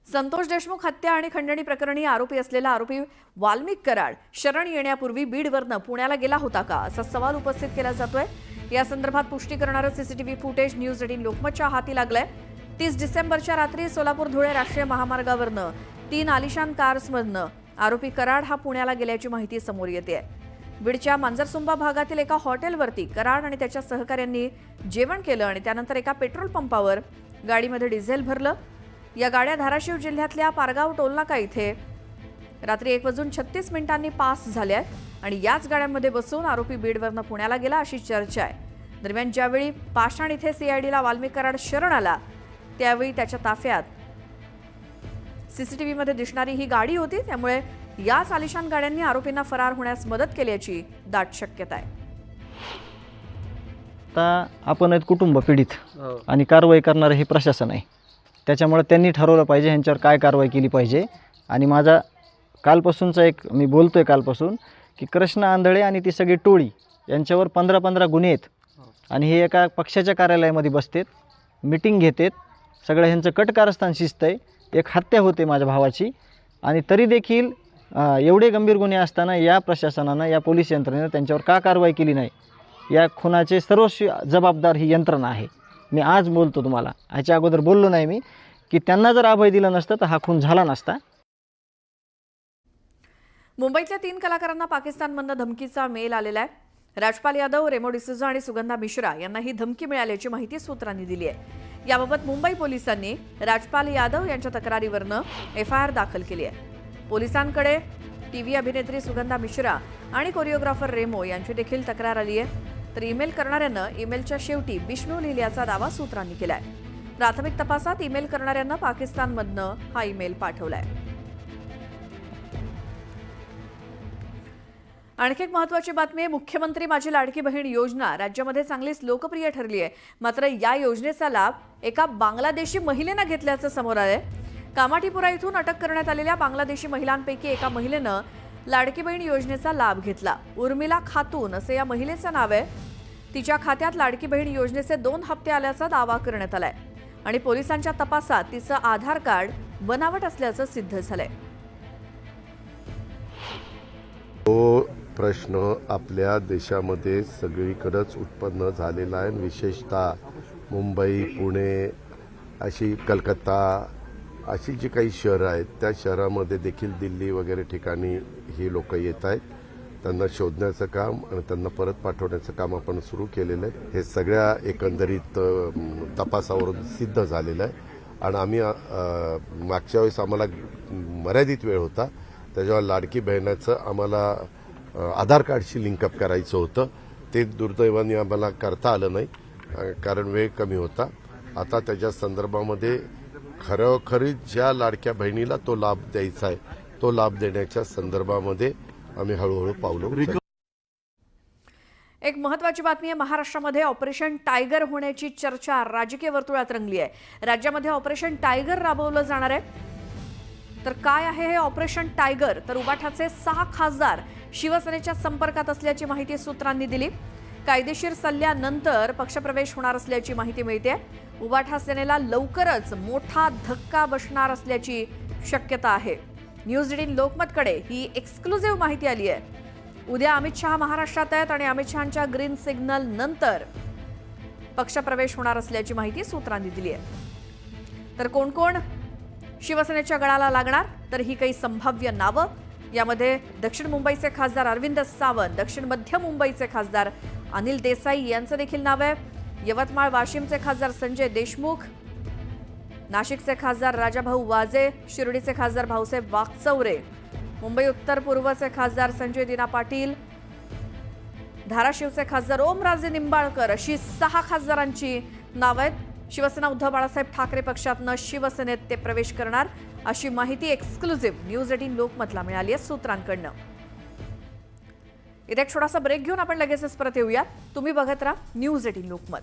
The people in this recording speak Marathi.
संतोष देशमुख हत्या आणि खंडणी प्रकरणी आरोपी असलेला आरोपी वाल्मिक कराड शरण येण्यापूर्वी बीडवरनं पुण्याला गेला होता का असा सवाल उपस्थित केला जातोय। या संदर्भात पुष्टी करणारं सीसीटीव्ही फुटेज न्यूज 18 लोकमतच्या हाती लागलंय। 30 डिसेंबरच्या रात्री सोलापूर धुळे राष्ट्रीय महामार्गावरनं 3 आलिशान कार्समधनं आरोपी कराड हा पुण्याला गेल्याची माहिती समोर येते। बीडच्या मांजरसुंबा भागातील एका हॉटेलवरती कराड आणि त्याच्या सहकाऱ्यांनी जेवण केलं आणि त्यानंतर एका पेट्रोल पंपावर गाडीमध्ये डिझेल भरलं। या गाड्या धाराशिव जिल्ह्यातल्या पारगाव टोलनाका इथे रात्री 1:36 पास झाल्या आणि याच गाड्यांमध्ये बसून आरोपी बीडवरनं पुण्याला गेला अशी चर्चा आहे। दरम्यान ज्यावेळी पाषाण इथे सीआयडीला वाल्मिक कराड शरण आला त्यावेळी त्याच्या ताफ्यात सीसीटीव्हीमध्ये दिसणारी ही गाडी होती, त्यामुळे याच आलिशान गाड्यांनी आरोपींना फरार होण्यास मदत केल्याची दाट शक्यता आहे। आता आपण एक कुटुंब पीडित आणि कारवाई करणारे हे प्रशासन आहे, त्याच्यामुळे त्यांनी ठरवलं पाहिजे ह्यांच्यावर काय कारवाई केली पाहिजे। आणि माझा कालपासूनचा मी बोलतोय कालपासून की कृष्ण आंधळे आणि ती सगळी टोळी यांच्यावर 15-15 गुन्हे आहेत आणि हे एका पक्षाच्या कार्यालयामध्ये बसतात, मीटिंग घेतात, सगळं ह्यांचं कटकारस्थान शिजतंय। एक हत्या होते माझ्या भावाची आणि तरी देखील एवढे गंभीर गुन्हे असताना या प्रशासनानं या पोलीस यंत्रणेनं त्यांच्यावर का कारवाई केली नाही, या खुनाचे सर्वस्वी जबाबदार ही यंत्रणा आहे। मी आज बोलतो तुम्हाला, ह्याच्या अगोदर बोललो नाही मी की त्यांना जर अभय दिलं नसतं तर हा खून झाला नसता। मुंबईतल्या 3 कलाकारांना पाकिस्तानमधनं धमकीचा मेल आलेला आहे। राजपाल यादव, रेमो डिसूजा आणि सुगंधा मिश्रा यांना ही धमकी मिळाल्याची माहिती सूत्रांनी दिली आहे। याबाबत मुंबई पोलिसांनी राजपाल यादव यांच्या तक्रारीवरनं एफआयआर दाखल केली आहे। पोलिसांकडे टीव्ही अभिनेत्री सुगंधा मिश्रा आणि कोरिओग्राफर रेमो यांची देखील तक्रार आली आहे। तर ईमेल करणाऱ्यांना ईमेलच्या शेवटी बिष्णू लिहिल्याचा दावा सूत्रांनी केलाय। प्राथमिक तपासात ईमेल करणाऱ्यांना पाकिस्तानमधनं हा ईमेल पाठवलाय। आणखी एक महत्त्वाची बातमी आहे। मुख्यमंत्री माझी लाडकी बहीण योजना राज्यामध्ये चांगलीच लोकप्रिय ठरली आहे। मात्र या योजनेचा लाभ एका बांगलादेशी महिलेनं घेतल्याचं समोर आलंय। कामाठीपुरा इथून अटक करण्यात आलेल्या बांगलादेशी महिलांपैकी एका महिलेनं लाडकी बहीण योजनेचा लाभ घेतला। उर्मिला खातून असे या महिलेचं नाव आहे। तिच्या खात्यात लाडकी बहीण योजनेचे 2 हप्ते आल्याचा दावा करण्यात आलाय आणि पोलिसांच्या तपासात तिचं आधार कार्ड बनावट असल्याचं सिद्ध झालंय। तो प्रश्न आपल्या देशामध्ये सगळीकडेच उत्पन्न झालेला आहे। विशेषतः मुंबई, पुणे, अशी कलकत्ता अशी जी काही शहरं आहेत त्या शहरामध्ये देखील, दिल्ली वगैरे ठिकाणी ही लोक येत आहेत। त्यांना शोधण्याचं काम आणि त्यांना परत पाठवण्याचं काम आपण सुरू केलेलं आहे। हे सगळ्या एकंदरीत तपासावरून सिद्ध झालेलं आहे आणि आम्ही मागच्या वेळेस आम्हाला मर्यादित वेळ होता, त्याच्यावर लाडकी बहिणाचं आम्हाला आधार कार्डशी लिंकअप करायचं होतं। ते दुर्दैवाने आम्हाला करता आलं नाही कारण वेळ कमी होता। आता त्याच्या संदर्भामध्ये खरोखरी ज्या लाडक्या बहिणीला तो लाभ द्यायचा आहे तो लाभ देण्याच्या संदर्भामध्ये आम्ही हळूहळू पावलं उचलतो। एक महत्त्वाची बातमी आहे। महाराष्ट्रामध्ये ऑपरेशन टायगर होण्याची चर्चा राजकीय वर्तुळात रंगली आहे। राज्यामध्ये ऑपरेशन टायगर राबवलं जाणार आहे। तर काय आहे हे ऑपरेशन टायगर? तर उबाठाचे 6 खासदार शिवसेनेच्या संपर्कात असल्याची माहिती सूत्रांनी दिली। कायदेशीर सल्ल्यानंतर पक्षप्रवेश होणार असल्याची माहिती मिळते। उबाठा सेनेला लवकरच मोठा धक्का बसणार असल्याची शक्यता आहे। न्यूज 18 लोकमतकडे ही एक्सक्लुझिव्ह माहिती आली आहे। उद्या अमित शहा महाराष्ट्रात आहेत आणि अमित शहांच्या ग्रीन सिग्नल नंतर पक्षप्रवेश होणार असल्याची माहिती सूत्रांनी दिली आहे। तर कोण कोण शिवसेनेच्या गळाला लागणार? तर ही काही संभाव्य नावं, यामध्ये दक्षिण मुंबईचे खासदार अरविंद सावंत, दक्षिण मध्य मुंबईचे खासदार अनिल देसाई यांचं देखील नाव आहे। यवतमाळ वाशिमचे खासदार संजय देशमुख, नाशिकचे खासदार राजाभाऊ वाजे, शिर्डीचे खासदार भाऊसाहेब वाकचौरे, मुंबई उत्तर पूर्वचे खासदार संजय दिना पाटील, धाराशिवचे खासदार ओमराजे निंबाळकर अशी 6 खासदारांची नावं आहेत। शिवसेना उद्धव बाळासाहेब ठाकरे पक्षातनं शिवसेनेत ते प्रवेश करणार अशी माहिती एक्सक्लुझिव्ह न्यूज 18 लोकमतला मिळाली आहे सूत्रांकडनं। इथे एक छोटासा ब्रेक घेऊन आपण लगेचच परत येऊया। तुम्ही बघत राहा न्यूज 18 लोकमत।